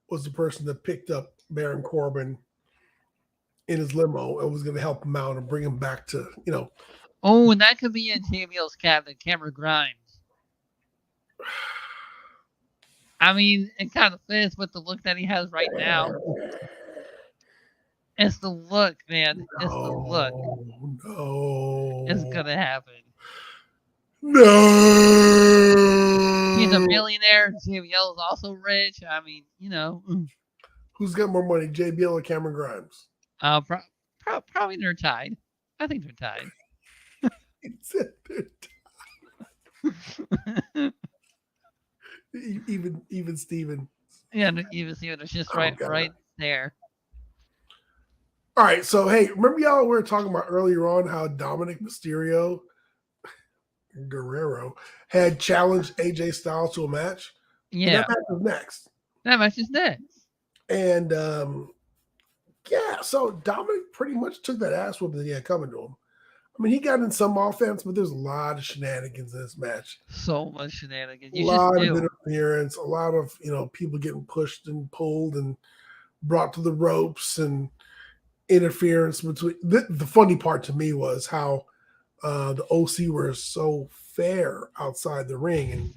was the person that picked up Baron Corbin in his limo and was going to help him out and bring him back to, Oh, and that could be in JBL's cabinet, Cameron Grimes. I mean, it kind of fits with the look that he has right now. It's the look, man. It's the look. No. It's going to happen. No. He's a millionaire. JBL is also rich. I mean, Who's got more money, JBL or Cameron Grimes? Probably they're tied. I think they're tied. Even Steven. Yeah, even Steven is just right there. All right, so hey, remember y'all we were talking about earlier on how Dominic Mysterio Guerrero had challenged AJ Styles to a match? Yeah. That match is next. That match is next. And so Dominic pretty much took that ass whooping that he had coming to him. I mean, he got in some offense, but there's a lot of shenanigans in this match. So much shenanigans. A lot of interference, a lot of people getting pushed and pulled and brought to the ropes and interference between. The funny part to me was how the OC were so fair outside the ring and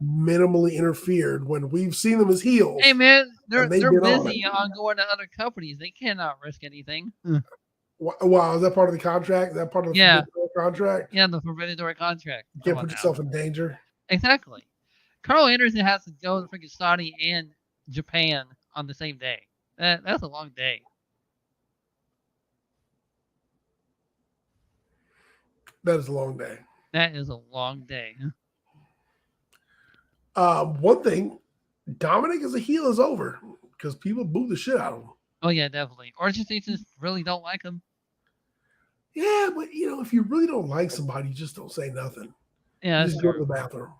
minimally interfered when we've seen them as heels. Hey man, they're busy on going to other companies. They cannot risk anything. Wow, is that part of the contract? Is that part of the Forbidden Door contract? Yeah, the Forbidden Door contract. You can't put yourself in danger. Exactly. Carl Anderson has to go to freaking Saudi and Japan on the same day. That's a long day. That is a long day. That is a long day. One thing, Dominic as a heel is over because people boo the shit out of him. Oh yeah, definitely. Or just they just really don't like him. Yeah, but if you really don't like somebody, you just don't say nothing. Yeah, You that's just go to true. the bathroom.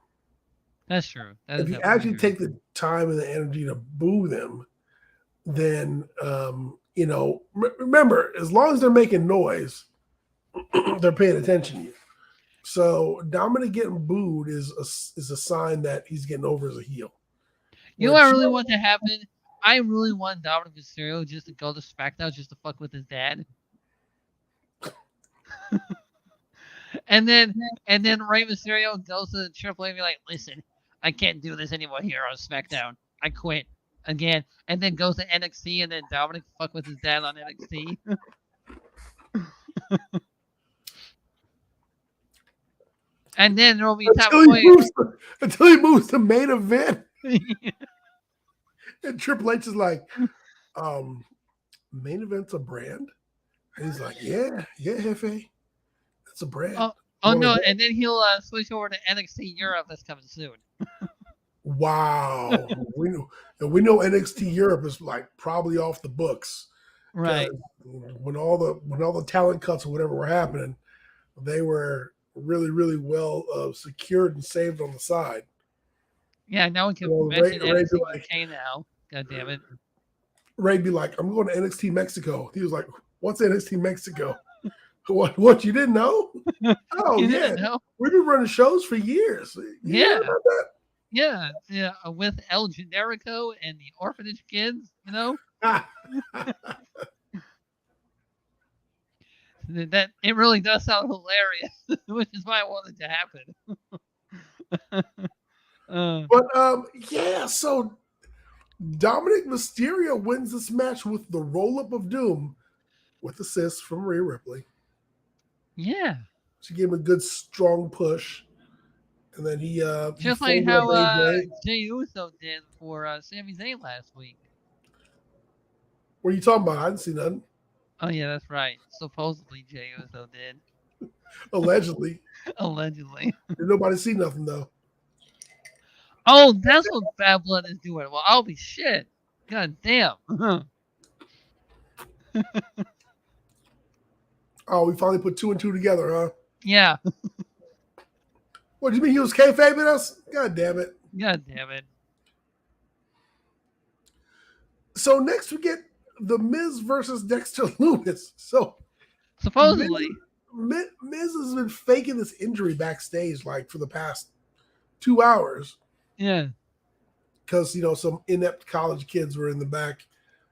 That's true. That If is you definitely actually true. take the time and the energy to boo them, then remember, as long as they're making noise, they're paying attention to you. So Dominic getting booed is a sign that he's getting over as a heel. You know what I Which, really want to happen? I really want Dominic Mysterio just to go to SmackDown just to fuck with his dad. and then Rey Mysterio goes to Triple H and be like, listen, I can't do this anymore here on SmackDown. I quit again. And then goes to NXT and then Dominic fuck with his dad on NXT. And then there will be top until he moves to main event. And Triple H is like, main event's a brand? And he's like, yeah, Jefe. It's a brand. Oh no, and then he'll switch over to NXT Europe that's coming soon. Wow. we know NXT Europe is like probably off the books. Right. When all the talent cuts or whatever were happening, they were really, really well secured and saved on the side. Yeah, now we can mention NXT UK now. God damn it. Ray'd be like, I'm going to NXT Mexico. He was like, what's NXT Mexico? What you didn't know? Oh, you yeah. Didn't know? We've been running shows for years. Yeah. Yeah, with El Generico and the orphanage kids, that it really does sound hilarious, which is why I wanted to happen. But so Dominic Mysterio wins this match with the roll-up of doom with assists from Rhea Ripley. Yeah. She gave him a good strong push. And then he just like how Jey Uso did for Sami Zayn last week. What are you talking about? I didn't see nothing. Oh yeah, that's right. Supposedly Jey Uso did. Allegedly. Allegedly. Did nobody see nothing though? Oh, that's what Bad Blood is doing. Well, I'll be shit. God damn. Oh, we finally put 2 and 2 together, huh? Yeah. What do you mean he was kayfabing us? God damn it. God damn it. So next we get The Miz versus Dexter Lumis. So supposedly Miz has been faking this injury backstage like for the past 2 hours. Yeah. Because some inept college kids were in the back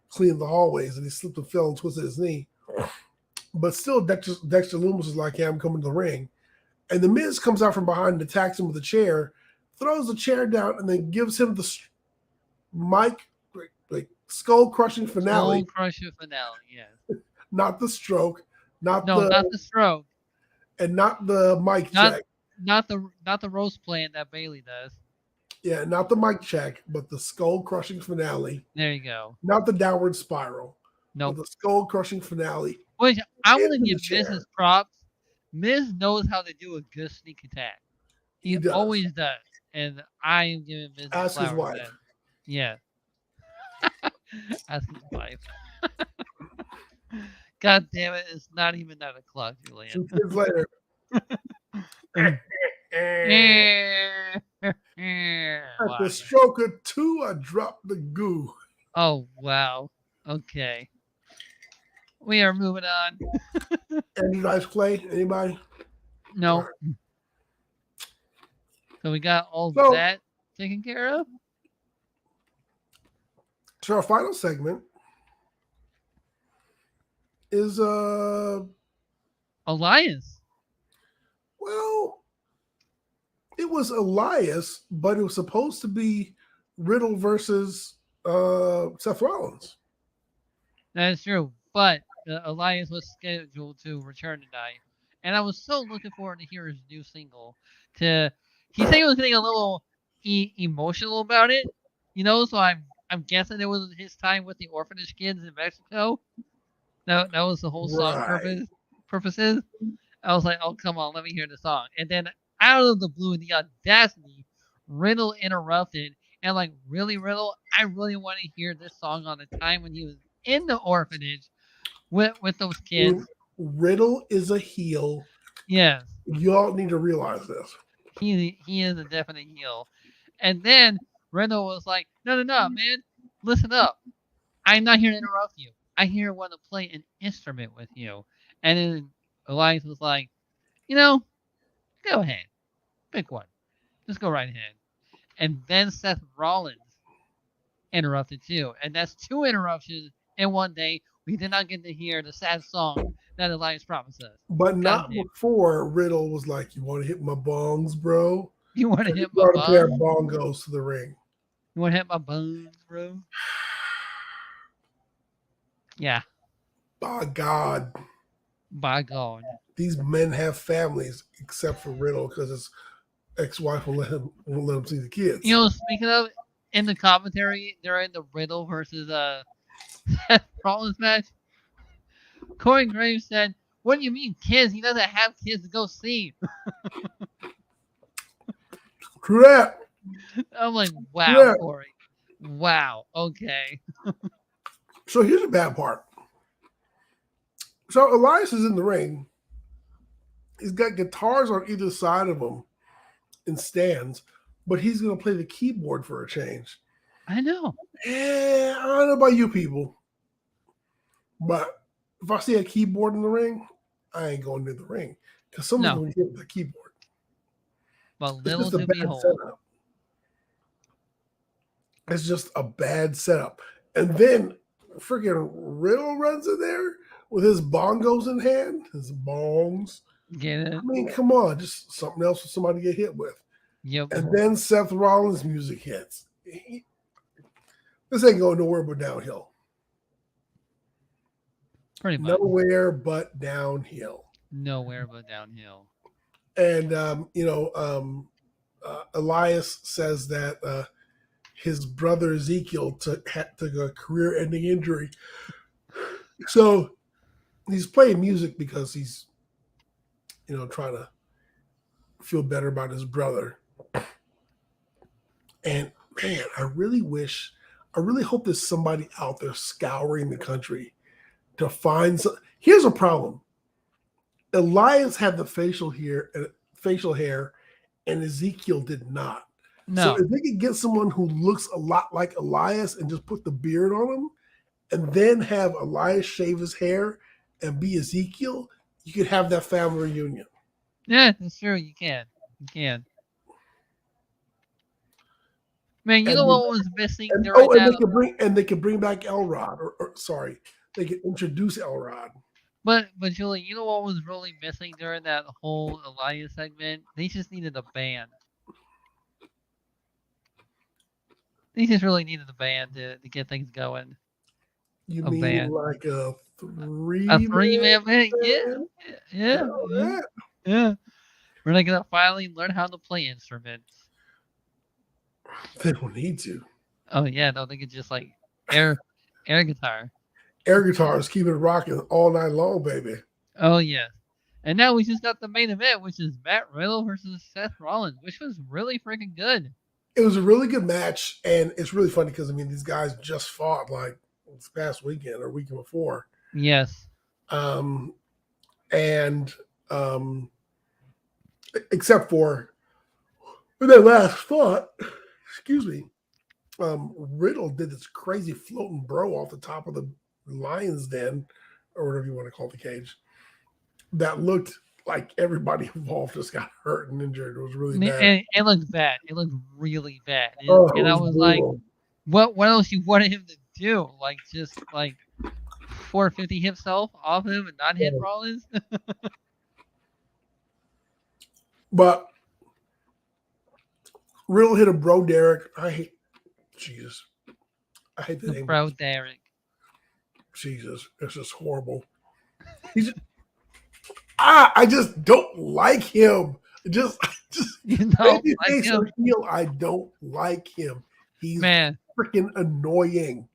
cleaning the hallways and he slipped and fell and twisted his knee. But still Dexter Lumis was like, yeah, I'm coming to the ring. And the Miz comes out from behind and attacks him with a chair, throws the chair down, and then gives him the like skull-crushing finale. Skull-crushing finale, yes. Not the stroke. Not the stroke. And not the mic check. Not the roast plan that Bailey does. Yeah, not the mic check, but the skull-crushing finale. There you go. Not the downward spiral. No. The skull-crushing finale. Which I'm going to give Miz's props. Miz knows how to do a good sneak attack. He always does. And I am giving Miz Ask his wife. Then. Yeah. Ask his wife. God damn it, it's not even 9 o'clock, Julian. 2 kids later. At the stroke of 2, I dropped the goo. Oh, wow. Okay. We are moving on. Any guys play? Anybody? No. Right. So we got all that taken care of. So our final segment is Elias. Well, it was Elias, but it was supposed to be Riddle versus Seth Rollins. That is true, but Elias was scheduled to return tonight, and I was so looking forward to hear his new single. He said he was getting a little emotional about it, So I'm guessing it was his time with the orphanage kids in Mexico. That was the whole song purposes. I was like, oh, come on, let me hear the song. And then out of the blue, the audacity, Riddle interrupted. And like, really, Riddle, I really want to hear this song on the time when he was in the orphanage with those kids. Riddle is a heel. Yes. Y'all need to realize this. He is a definite heel. And then Riddle was like, no, man, listen up. I'm not here to interrupt you. I here want to play an instrument with you. And then Elias was like, go ahead. Pick one. Just go right ahead. And then Seth Rollins interrupted too. And that's 2 interruptions in one day. We did not get to hear the sad song that Elias promised us. But not before Riddle was like, you want to hit my bongs, bro? You want to hit my bongs? Pair of bongos to the ring. You want to hit my bones, bro? Yeah. By God. By God. These men have families, except for Riddle, because his ex-wife won't let him see the kids. Speaking of, in the commentary during the Riddle versus Seth Rollins match, Corey Graves said, "What do you mean, kids? He doesn't have kids to go see." True that. I'm like, wow, Corey. Wow. Okay. So here's the bad part. So Elias is in the ring. He's got guitars on either side of him in stands, but he's going to play the keyboard for a change. I know. Yeah, I don't know about you people, but if I see a keyboard in the ring, I ain't going near the ring because someone's going to hit the keyboard. But little to behold. Setup. It's just a bad setup. And then freaking Riddle runs in there with his bongos in hand, his bongs. Get it? I mean, come on, just something else for somebody to get hit with. Yep. And then Seth Rollins' music hits. This ain't going nowhere but downhill. Pretty much. Nowhere but downhill. Nowhere but downhill. And, Elias says that his brother Ezekiel took a career-ending injury. So he's playing music because he's, trying to feel better about his brother. And man, I really hope there's somebody out there scouring the country to find some. Here's a problem. Elias had the facial hair, and Ezekiel did not. No. So if they could get someone who looks a lot like Elias and just put the beard on him, and then have Elias shave his hair and be Ezekiel, you could have that family reunion. Yeah, that's true. You can. Man, you know what was missing during that? They could bring back Elrod, they could introduce Elrod. But Julie, you know what was really missing during that whole Elias segment? They just needed a band. They just really needed a band to get things going. You mean band. Like a 3-man band? Yeah. We're not gonna finally learn how to play instruments. They don't need to. Oh yeah, no, they could just like air guitar. Air guitars keep it rocking all night long, baby. Oh yeah. And now we just got the main event, which is Matt Riddle versus Seth Rollins, which was really freaking good. It was a really good match, and it's really funny because these guys just fought like this past weekend or weekend before. Yes. Except for when they last fought, excuse me, Riddle did this crazy floating bro off the top of the lion's den, or whatever you want to call the cage, that looked like everybody involved just got hurt and injured. It was really bad. And it looked bad. It looked really bad. And I was brutal. Like, what else you wanted him to do? Like, just like 450 himself off him and not hit Rollins? But Riddle hit a bro Derek. I hate the name. Bro Derek. Jesus, it's just horrible. I just don't like him. You don't like him? I don't like him. He's freaking annoying.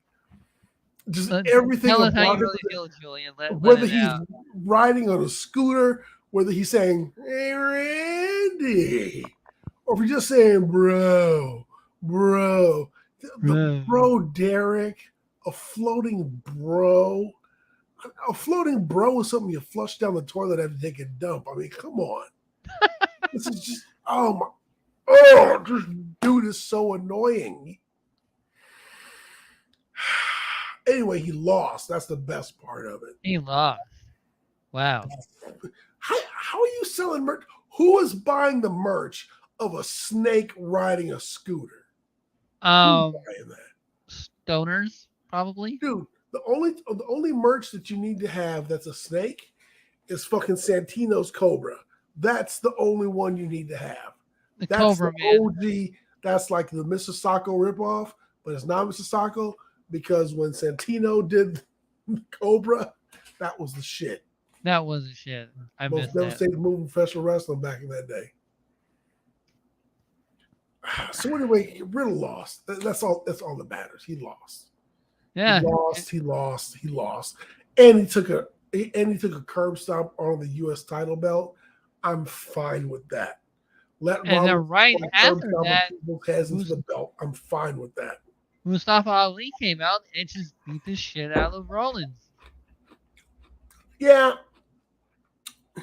Just everything. Tell us how you really feel, Julian. Whether he's riding on a scooter, whether he's saying, "Hey, Randy," or if he's just saying, "Bro, bro." Bro, Derek, a floating bro. A floating bro is something you flush down the toilet after you take a dump. I mean, come on. This is just, this dude is so annoying. Anyway, he lost. That's the best part of it. He lost. Wow. How are you selling merch? Who is buying the merch of a snake riding a scooter? Who's buying that? Stoners, probably. Dude, the only merch that you need to have that's a snake is fucking Santino's Cobra. That's the only one you need to have. That's Cobra, the OG. That's like the Mr. Sacco ripoff, but it's not Mr. Sacco because when Santino did Cobra, that was the shit. That was the shit. I Most missed that. devastating move in professional wrestling back in that day. So anyway, Riddle lost. That's all that matters. He lost. Yeah. He lost. And he took a curb stomp on the US title belt. I'm fine with that. And then right after that, into the belt. I'm fine with that. Mustafa Ali came out and just beat the shit out of Rollins. Yeah.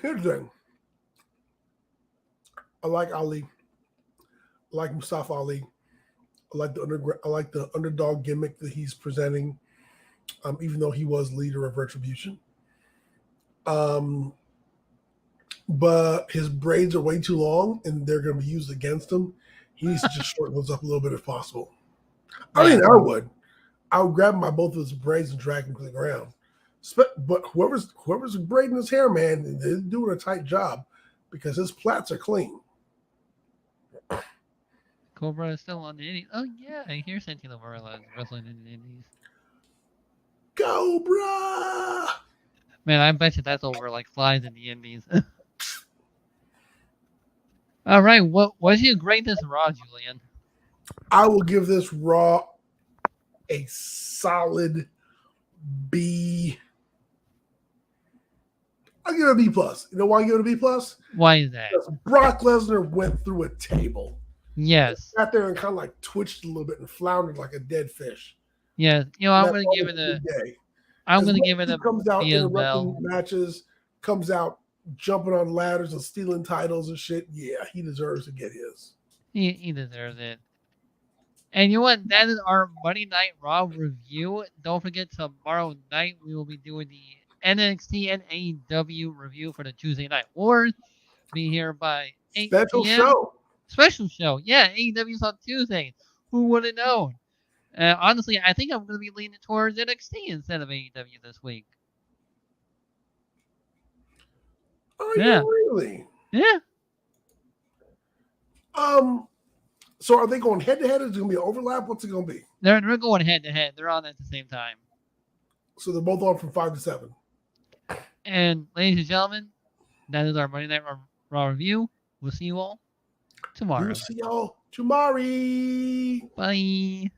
Here's the thing. I like Ali. I like Mustafa Ali. I like the underdog gimmick that he's presenting, even though he was leader of Retribution. But his braids are way too long, and they're going to be used against him. He needs to just shorten those up a little bit if possible. I mean, I would grab him by both of his braids and drag him to the ground. But whoever's braiding his hair, man, they're doing a tight job because his plaits are clean. Cobra is still on the Indies. Oh yeah, I hear Santino Marella wrestling in the Indies. Cobra! Man, I bet you that's over like flies in the Indies. All right, what's your greatest Raw, Julian? I will give this Raw a solid B. I'll give it a B plus. You know why I give it a B plus? Why is that? Because Brock Lesnar went through a table. Yes. He sat there and kind of like twitched a little bit and floundered like a dead fish. Yeah, I'm going to give it a. I'm going to give it a. Comes out B as well. Matches, comes out jumping on ladders and stealing titles and shit. Yeah, he deserves to get his. He deserves it. And you know what? That is our Monday Night Raw review. Don't forget, tomorrow night we will be doing the NXT and AEW review for the Tuesday Night Wars. Be here by 8 p.m. Special show. Yeah, AEW's on Tuesday. Who would have known? Honestly, I think I'm going to be leaning towards NXT instead of AEW this week. Are you really? Yeah. So are they going head to head? Is it going to be an overlap? What's it going to be? They're going head to head. They're on at the same time. So they're both on from 5 to 7. And ladies and gentlemen, that is our Monday Night Raw review. We'll see you all tomorrow. We'll see y'all tomorrow. Bye.